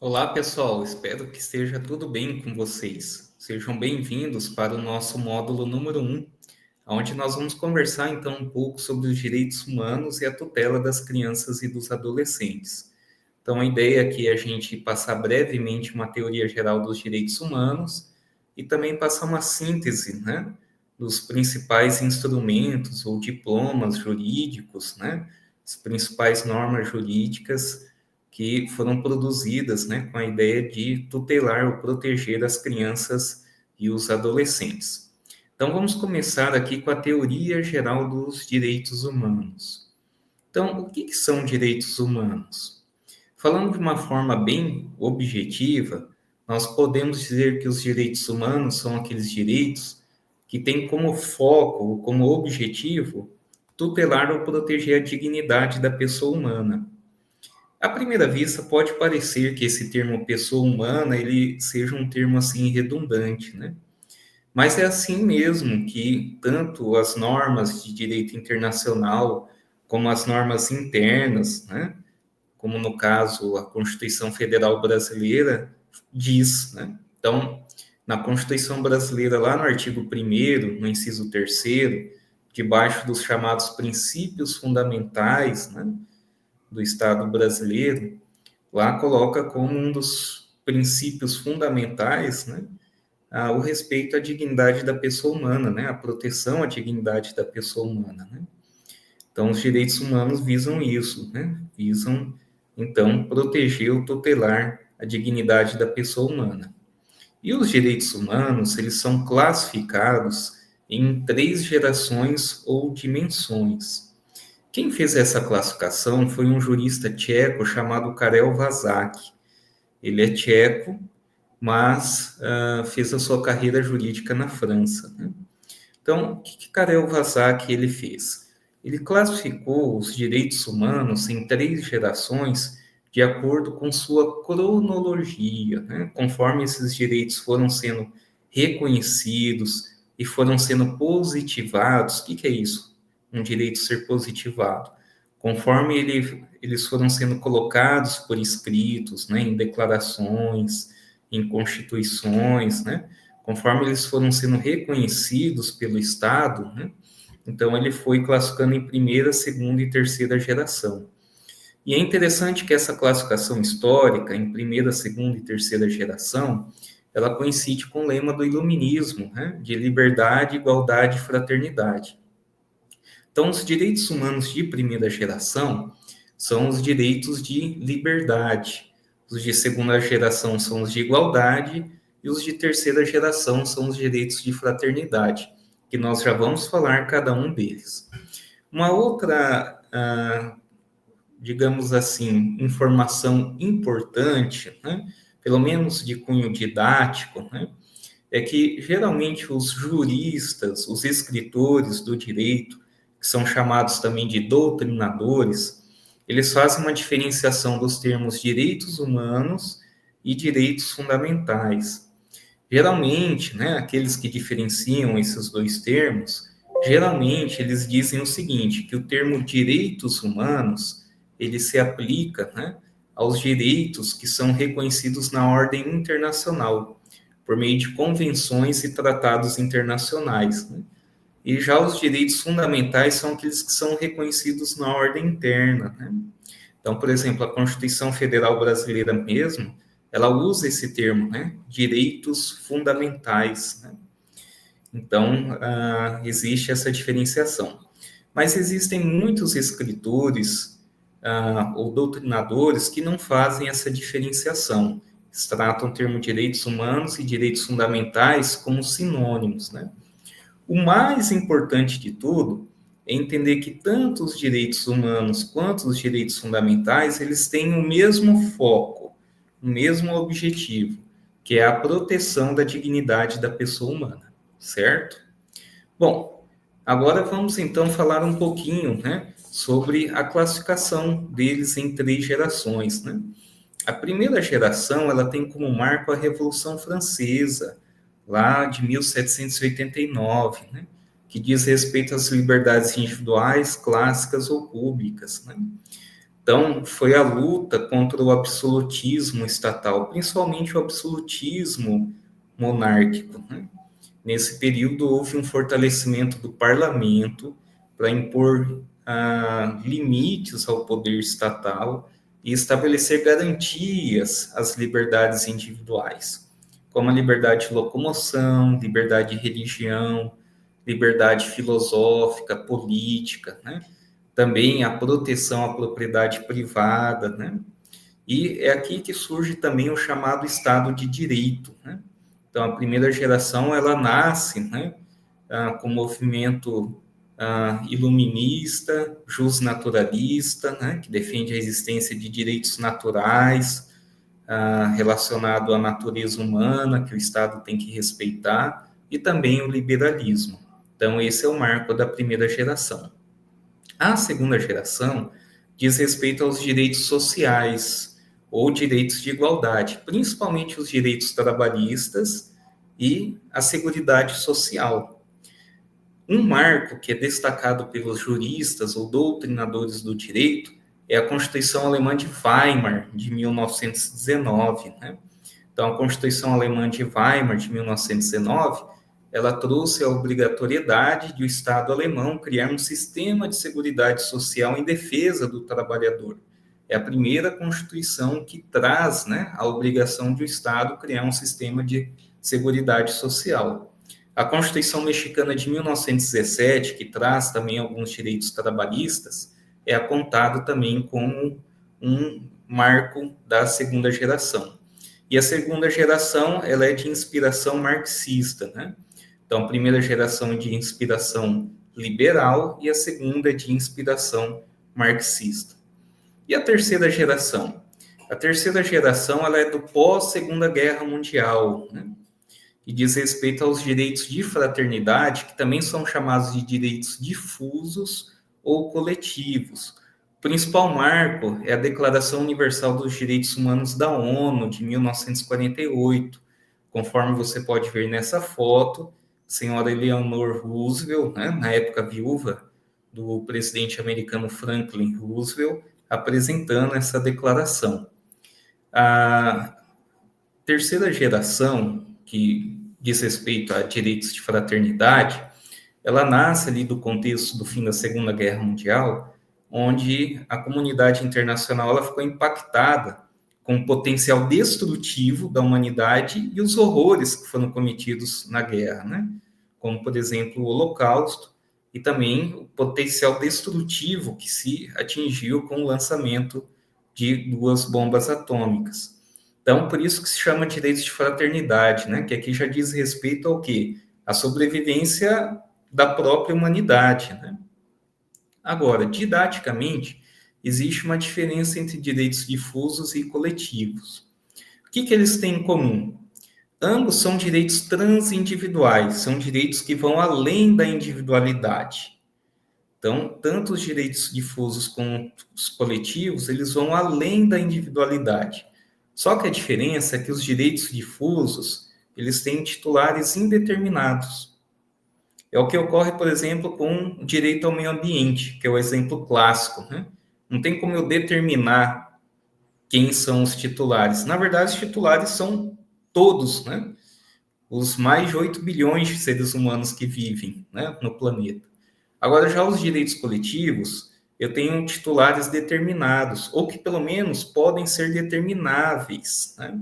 Olá, pessoal. Espero que esteja tudo bem com vocês. Sejam bem-vindos para o nosso módulo número 1, onde nós vamos conversar então um pouco sobre os direitos humanos e a tutela das crianças e dos adolescentes. Então, a ideia aqui é a gente passar brevemente uma teoria geral dos direitos humanos e também passar uma síntese, né, dos principais instrumentos ou diplomas jurídicos, né, as principais normas jurídicas que foram produzidas, né, com a ideia de tutelar ou proteger as crianças e os adolescentes. Então, vamos começar aqui com a teoria geral dos direitos humanos. Então, o que são direitos humanos? Falando de uma forma bem objetiva, nós podemos dizer que os direitos humanos são aqueles direitos que têm como foco, como objetivo, tutelar ou proteger a dignidade da pessoa humana. À primeira vista, pode parecer que esse termo pessoa humana ele seja um termo assim redundante, né? Mas é assim mesmo que tanto as normas de direito internacional como as normas internas, né? Como no caso a Constituição Federal Brasileira diz, né? Então, na Constituição Brasileira, lá no artigo 1º, no inciso 3º, debaixo dos chamados princípios fundamentais, né, do Estado brasileiro, lá coloca como um dos princípios fundamentais, né, o respeito à dignidade da pessoa humana, né, a proteção à dignidade da pessoa humana, né? Então, os direitos humanos visam isso, né? Visam, então, proteger ou tutelar a dignidade da pessoa humana. E os direitos humanos, eles são classificados em 3 gerações ou dimensões. Quem fez essa classificação foi um jurista tcheco chamado Karel Vazak. Ele é tcheco, mas fez a sua carreira jurídica na França, né? Então, o que Karel Vazak ele fez? Ele classificou os direitos humanos em 3 gerações de acordo com sua cronologia, né? Conforme esses direitos foram sendo reconhecidos e foram sendo positivados. O que é isso? Um direito ser positivado. Conforme eles foram sendo colocados por escritos, né? Em declarações, em constituições, né? Conforme eles foram sendo reconhecidos pelo Estado, né? Então ele foi classificando em primeira, segunda e terceira geração. E é interessante que essa classificação histórica, em primeira, segunda e terceira geração, ela coincide com o lema do iluminismo, né? De liberdade, igualdade e fraternidade. Então, os direitos humanos de primeira geração são os direitos de liberdade, os de segunda geração são os de igualdade e os de terceira geração são os direitos de fraternidade, que nós já vamos falar cada um deles. Uma outra, digamos assim, informação importante, né, pelo menos de cunho didático, né, é que geralmente os juristas, os escritores do direito, que são chamados também de doutrinadores, eles fazem uma diferenciação dos termos direitos humanos e direitos fundamentais. Geralmente, né, aqueles que diferenciam esses dois termos, geralmente eles dizem o seguinte, que o termo direitos humanos, ele se aplica, né, aos direitos que são reconhecidos na ordem internacional, por meio de convenções e tratados internacionais, né? E já os direitos fundamentais são aqueles que são reconhecidos na ordem interna, né? Então, por exemplo, a Constituição Federal Brasileira mesmo, ela usa esse termo, né? Direitos fundamentais, né? Então, existe essa diferenciação. Mas existem muitos escritores ou doutrinadores que não fazem essa diferenciação. Eles tratam o termo direitos humanos e direitos fundamentais como sinônimos, né? O mais importante de tudo é entender que tanto os direitos humanos quanto os direitos fundamentais, eles têm o mesmo foco, o mesmo objetivo, que é a proteção da dignidade da pessoa humana, certo? Bom, agora vamos então falar um pouquinho, né, sobre a classificação deles em 3 gerações, né? A primeira geração, ela tem como marco a Revolução Francesa, lá de 1789, né? Que diz respeito às liberdades individuais, clássicas ou públicas, né? Então, foi a luta contra o absolutismo estatal, principalmente o absolutismo monárquico, né? Nesse período, houve um fortalecimento do parlamento para impor limites ao poder estatal e estabelecer garantias às liberdades individuais, como a liberdade de locomoção, liberdade de religião, liberdade filosófica, política, né? Também a proteção à propriedade privada, né? E é aqui que surge também o chamado Estado de Direito, né? Então, a primeira geração, ela nasce, né, com o movimento iluminista, justnaturalista, né, que defende a existência de direitos naturais relacionado à natureza humana, que o Estado tem que respeitar, e também o liberalismo. Então, esse é o marco da primeira geração. A segunda geração diz respeito aos direitos sociais ou direitos de igualdade, principalmente os direitos trabalhistas e a seguridade social. Um marco que é destacado pelos juristas ou doutrinadores do direito é a Constituição Alemã de Weimar, de 1919, né? Então, a Constituição Alemã de Weimar, de 1919, ela trouxe a obrigatoriedade de o Estado alemão criar um sistema de seguridade social em defesa do trabalhador. É a primeira Constituição que traz, né, a obrigação de o Estado criar um sistema de seguridade social. A Constituição Mexicana de 1917, que traz também alguns direitos trabalhistas, é apontado também como um marco da segunda geração. E a segunda geração, ela é de inspiração marxista, né? Então, a primeira geração é de inspiração liberal e a segunda é de inspiração marxista. E a terceira geração? A terceira geração, ela é do pós-Segunda Guerra Mundial, né? E diz respeito aos direitos de fraternidade, que também são chamados de direitos difusos ou coletivos. O principal marco é a Declaração Universal dos Direitos Humanos da ONU, de 1948. Conforme você pode ver nessa foto, a senhora Eleanor Roosevelt, né, na época viúva do presidente americano Franklin Roosevelt, apresentando essa declaração. A terceira geração, que diz respeito a direitos de fraternidade, ela nasce ali do contexto do fim da Segunda Guerra Mundial, onde a comunidade internacional ela ficou impactada com o potencial destrutivo da humanidade e os horrores que foram cometidos na guerra, né? Como, por exemplo, o Holocausto e também o potencial destrutivo que se atingiu com o lançamento de duas bombas atômicas. Então, por isso que se chama direitos de fraternidade, né? Que aqui já diz respeito ao quê? A sobrevivência da própria humanidade, né? Agora, didaticamente, existe uma diferença entre direitos difusos e coletivos. O que eles têm em comum? Ambos são direitos transindividuais, são direitos que vão além da individualidade. Então, tanto os direitos difusos quanto os coletivos, eles vão além da individualidade. Só que a diferença é que os direitos difusos, eles têm titulares indeterminados. É o que ocorre, por exemplo, com o direito ao meio ambiente, que é o exemplo clássico, né? Não tem como eu determinar quem são os titulares. Na verdade, os titulares são todos, né? Os mais de 8 bilhões de seres humanos que vivem, né, no planeta. Agora, já os direitos coletivos, eu tenho titulares determinados, ou que pelo menos podem ser determináveis, né?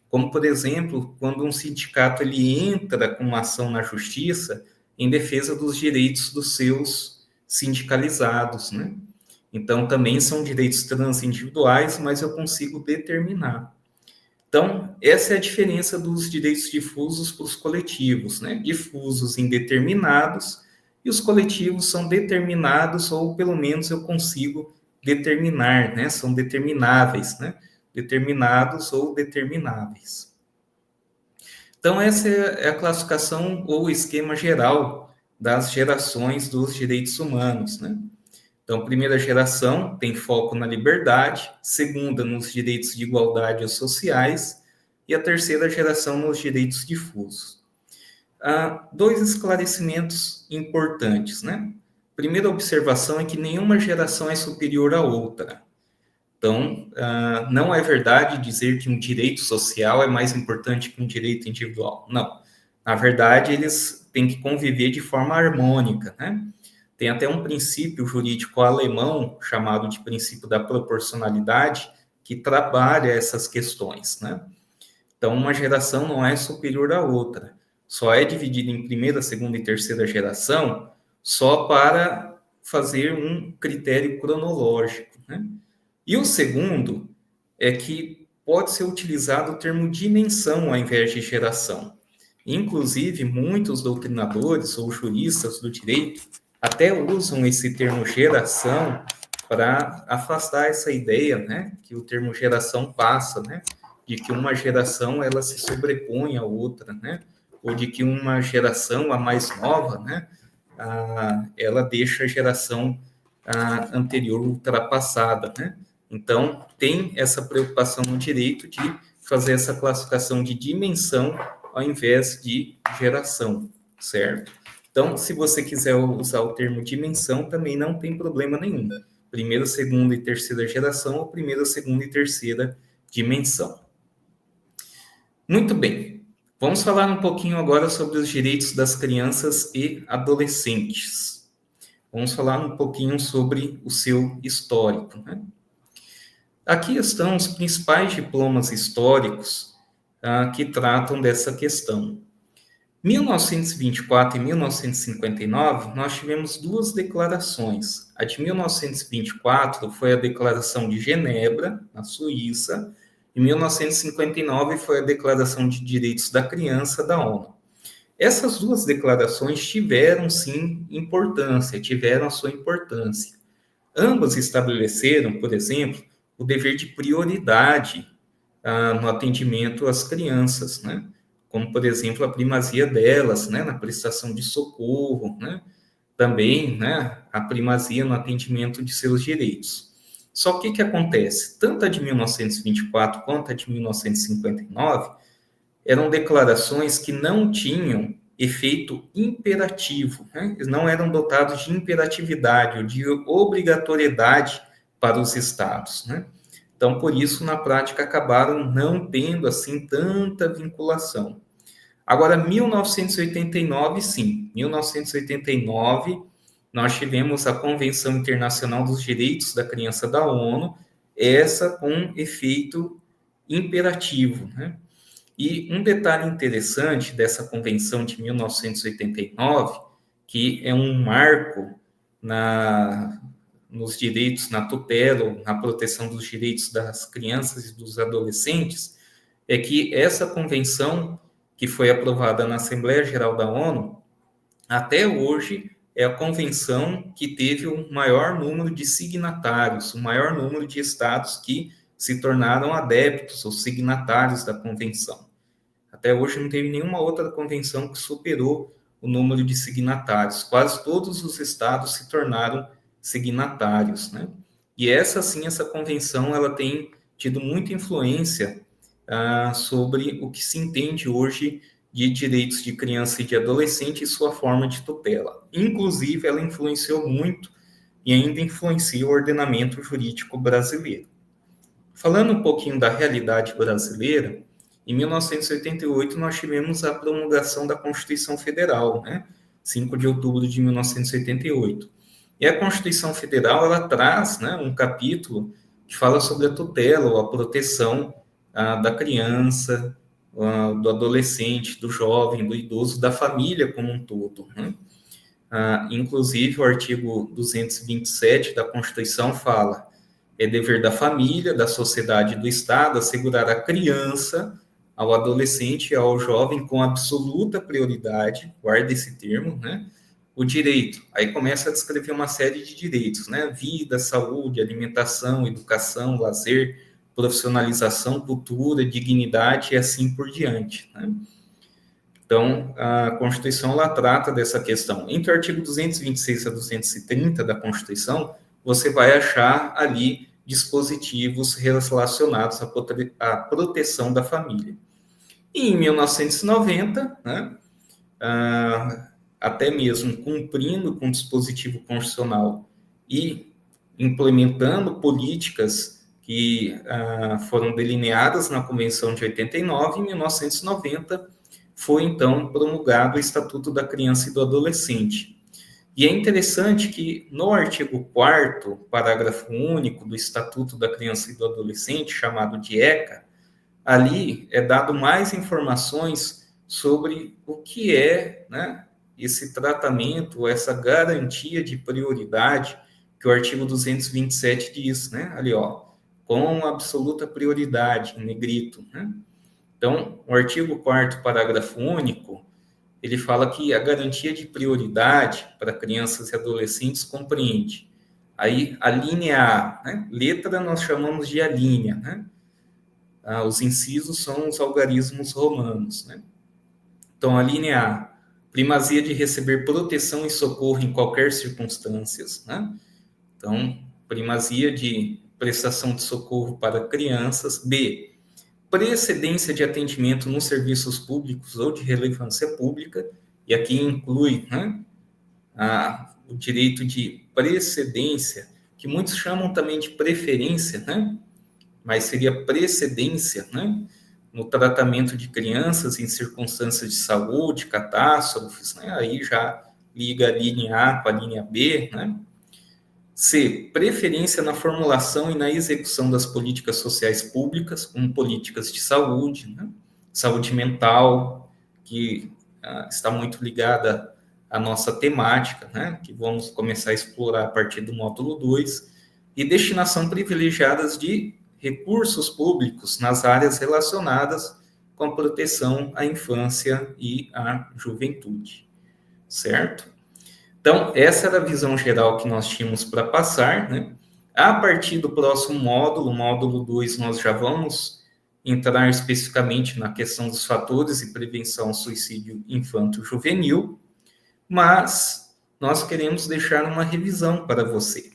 Como, por exemplo, quando um sindicato ele entra com uma ação na justiça em defesa dos direitos dos seus sindicalizados, né? Então, também são direitos transindividuais, mas eu consigo determinar. Então, essa é a diferença dos direitos difusos para os coletivos, né? Difusos indeterminados e os coletivos são determinados, ou pelo menos eu consigo determinar, né? São determináveis, né? Determinados ou determináveis. Então, essa é a classificação ou esquema geral das gerações dos direitos humanos, né? Então, primeira geração tem foco na liberdade, segunda nos direitos de igualdade sociais e a terceira geração nos direitos difusos. Dois esclarecimentos importantes, né? Primeira observação é que nenhuma geração é superior à outra. Então, não é verdade dizer que um direito social é mais importante que um direito individual. Não. Na verdade, eles têm que conviver de forma harmônica, né? Tem até um princípio jurídico alemão, chamado de princípio da proporcionalidade, que trabalha essas questões, né? Então, uma geração não é superior à outra. Só é dividida em primeira, segunda e terceira geração só para fazer um critério cronológico, né? E o segundo é que pode ser utilizado o termo dimensão ao invés de geração. Inclusive, muitos doutrinadores ou juristas do direito até usam esse termo geração para afastar essa ideia, né, que o termo geração passa, né, de que uma geração ela se sobrepõe à outra, né, ou de que uma geração, a mais nova, né, ela deixa a geração anterior ultrapassada, né? Então, tem essa preocupação no direito de fazer essa classificação de dimensão ao invés de geração, certo? Então, se você quiser usar o termo dimensão, também não tem problema nenhum. Primeira, segunda e terceira geração ou primeira, segunda e terceira dimensão. Muito bem. Vamos falar um pouquinho agora sobre os direitos das crianças e adolescentes. Vamos falar um pouquinho sobre o seu histórico, né? Aqui estão os principais diplomas históricos que tratam dessa questão. 1924 e 1959, nós tivemos duas declarações. A de 1924 foi a Declaração de Genebra, na Suíça, e 1959 foi a Declaração de Direitos da Criança da ONU. Essas duas declarações tiveram, sim, importância, tiveram a sua importância. Ambas estabeleceram, por exemplo, o dever de prioridade no atendimento às crianças, né? Como, por exemplo, a primazia delas, né, na prestação de socorro, né? Também, né, a primazia no atendimento de seus direitos. Só que o que acontece? Tanto a de 1924 quanto a de 1959 eram declarações que não tinham efeito imperativo, né? Eles não eram dotados de imperatividade ou de obrigatoriedade para os estados, né? Então, por isso, na prática, acabaram não tendo, assim, tanta vinculação. Agora, 1989, sim. 1989, nós tivemos a Convenção Internacional dos Direitos da Criança da ONU, essa com efeito imperativo, né? E um detalhe interessante dessa convenção de 1989, que é um marco nos direitos, na tutela, na proteção dos direitos das crianças e dos adolescentes, é que essa convenção, que foi aprovada na Assembleia Geral da ONU, até hoje é a convenção que teve o maior número de signatários, o maior número de estados que se tornaram adeptos ou signatários da convenção. Até hoje não teve nenhuma outra convenção que superou o número de signatários. Quase todos os estados se tornaram signatários, né? E essa convenção, ela tem tido muita influência sobre o que se entende hoje de direitos de criança e de adolescente e sua forma de tutela. Inclusive, ela influenciou muito e ainda influencia o ordenamento jurídico brasileiro. Falando um pouquinho da realidade brasileira, em 1988 nós tivemos a promulgação da Constituição Federal, né? 5 de outubro de 1988. E a Constituição Federal, ela traz, né, um capítulo que fala sobre a tutela ou a proteção da criança, do adolescente, do jovem, do idoso, da família como um todo, né? Inclusive, o artigo 227 da Constituição fala: é dever da família, da sociedade e do Estado assegurar à criança, ao adolescente e ao jovem com absoluta prioridade, guarda esse termo, né? O direito. Aí começa a descrever uma série de direitos, né? Vida, saúde, alimentação, educação, lazer, profissionalização, cultura, dignidade e assim por diante, né? Então, a Constituição, ela trata dessa questão. Entre o artigo 226 a 230 da Constituição, você vai achar ali dispositivos relacionados à proteção da família. E em 1990, né, até mesmo cumprindo com o dispositivo constitucional e implementando políticas que foram delineadas na Convenção de 89, em 1990 foi, então, promulgado o Estatuto da Criança e do Adolescente. E é interessante que no artigo 4º, parágrafo único do Estatuto da Criança e do Adolescente, chamado de ECA, ali é dado mais informações sobre o que é, né, esse tratamento, essa garantia de prioridade que o artigo 227 diz, né, ali, ó, com absoluta prioridade, em negrito, né? Então, o artigo 4º, parágrafo único, ele fala que a garantia de prioridade para crianças e adolescentes compreende aí a linha A, né? Letra nós chamamos de alínea, né? Os incisos são os algarismos romanos, né? Então, a linha A, primazia de receber proteção e socorro em qualquer circunstância, né? Então, primazia de prestação de socorro para crianças. B, precedência de atendimento nos serviços públicos ou de relevância pública, e aqui inclui, né, o direito de precedência, que muitos chamam também de preferência, né, mas seria precedência, né, no tratamento de crianças em circunstâncias de saúde, catástrofes, né, aí já liga a linha A com a linha B, né. C, preferência na formulação e na execução das políticas sociais públicas, como políticas de saúde, né? Saúde mental, que está muito ligada à nossa temática, né? Que vamos começar a explorar a partir do módulo 2, e destinação privilegiadas de recursos públicos nas áreas relacionadas com a proteção à infância e à juventude, certo? Então, essa era a visão geral que nós tínhamos para passar, né? A partir do próximo módulo, módulo 2, nós já vamos entrar especificamente na questão dos fatores e prevenção ao suicídio infanto-juvenil, mas nós queremos deixar uma revisão para você.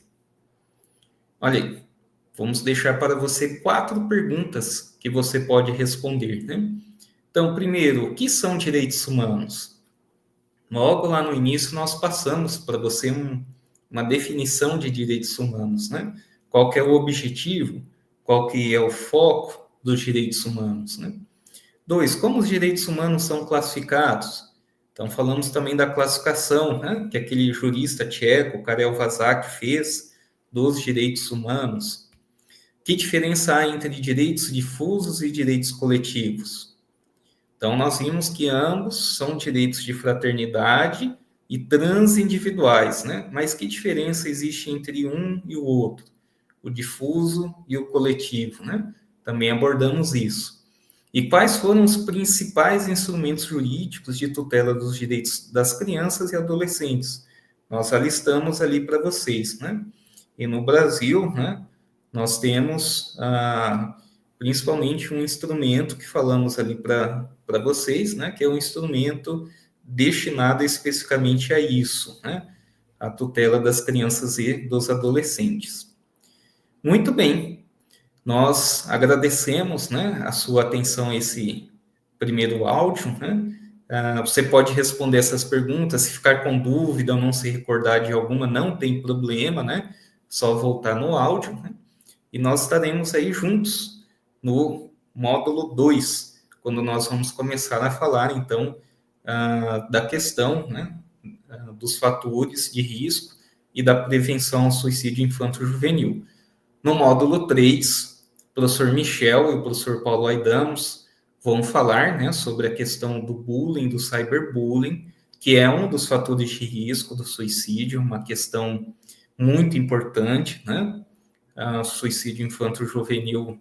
Olha aí, vamos deixar para você 4 perguntas que você pode responder, né? Então, primeiro, o que são direitos humanos? Logo lá no início, nós passamos para você uma definição de direitos humanos, né? Qual que é o objetivo, qual que é o foco dos direitos humanos, né? 2, como os direitos humanos são classificados? Então, falamos também da classificação, né? Que aquele jurista tcheco, Karel Vazak, fez dos direitos humanos. Que diferença há entre direitos difusos e direitos coletivos? Então, nós vimos que ambos são direitos de fraternidade e transindividuais, né? Mas que diferença existe entre um e o outro? O difuso e o coletivo, né? Também abordamos isso. E quais foram os principais instrumentos jurídicos de tutela dos direitos das crianças e adolescentes? Nós alistamos ali para vocês, né? E no Brasil, né, nós temos principalmente um instrumento que falamos ali para vocês, né, que é um instrumento destinado especificamente a isso, né, a tutela das crianças e dos adolescentes. Muito bem, nós agradecemos, né, a sua atenção a esse primeiro áudio, né, você pode responder essas perguntas, se ficar com dúvida ou não se recordar de alguma, não tem problema, né, só voltar no áudio, né, e nós estaremos aí juntos no módulo 2, quando nós vamos começar a falar, então, da questão, né, dos fatores de risco e da prevenção ao suicídio infanto-juvenil. No módulo 3, o professor Michel e o professor Paulo Aidamos vão falar, né, sobre a questão do bullying, do cyberbullying, que é um dos fatores de risco do suicídio, uma questão muito importante, né? Suicídio infanto-juvenil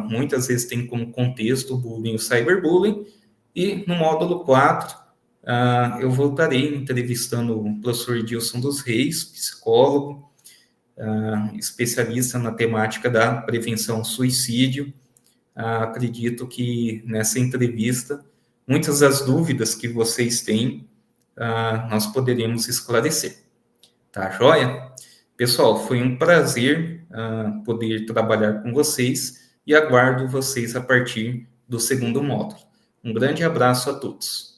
muitas vezes tem como contexto o bullying e o cyberbullying. E no módulo 4, eu voltarei entrevistando o professor Edilson dos Reis, psicólogo, especialista na temática da prevenção ao suicídio. Acredito que nessa entrevista, muitas das dúvidas que vocês têm, nós poderemos esclarecer. Tá, joia? Pessoal, foi um prazer poder trabalhar com vocês e aguardo vocês a partir do segundo módulo. Um grande abraço a todos.